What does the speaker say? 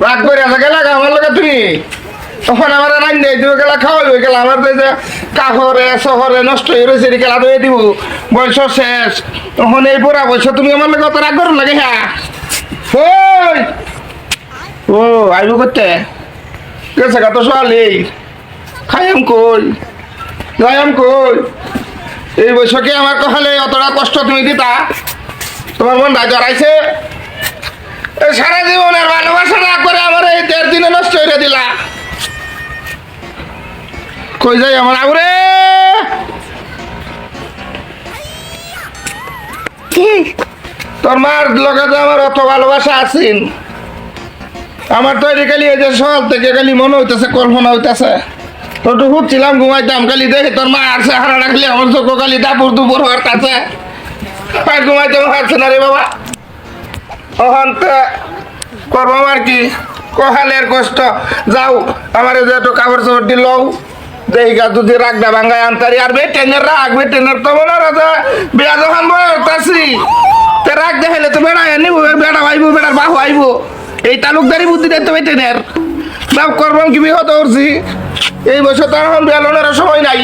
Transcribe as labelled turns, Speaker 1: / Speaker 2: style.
Speaker 1: রাগ করে আছে গেলা আমার লোক তুমি তখন আমার রান দিয়ে দিব গেলা খাওয়াই গেলা আমার যে কাহরে শহরে নষ্ট হয়ে রয়েছে গেলা ধুয়ে দিব বয়স শেষ তখন এই পুরা বয়স তুমি আমার লোক অত রাগ করো লাগে হ্যাঁ ওই ও আইব করতে গেছে গা তো সোয়ালি খাইম কই যাইম কই এই বৈশাখে আমার কখালে অতটা কষ্ট তুমি দিতা তোমার মন ভাই জড়াইছে সারা জীবনের ভালোবাসা না করে আমার এই 1.5 দিনে নষ্ট করে দিলা কই যাই আমার আউরে তোর মার লগে যে আমার অত ভালোবাসা আছেন আমার তো খালি এই যে সকাল থেকে খালি মনে হইতেছে কল্পনা হইতেছে তোর তো হুচ্ছিলাম ঘুমাইতাম খালি দেখে তোর মা আসছে হারা রাখলে আমার চোখ খালি দাপুর দুপুর হওয়ার কাছে আর ঘুমাইতে পারছে না রে বাবা ওখান করবো আর কি কহালের কষ্ট যাও আমার যে একটু কাপড় চাপড় দিল দেখি গা যদি রাগটা ভাঙ্গায় আনতারি আর বেটেনের রাগ বেটেনের তো মনে রাজা বেড়া যখন বসি তে রাগ দেখাইলে তো বেড়া নিব বেড়া আইব বেড়ার বাহু আইব এই তালুকদারি বুদ্ধি দেখতে বেটেনের বাপ করবো কি বিহত করছি এই বছর তো এখন বেলনের সময় নাই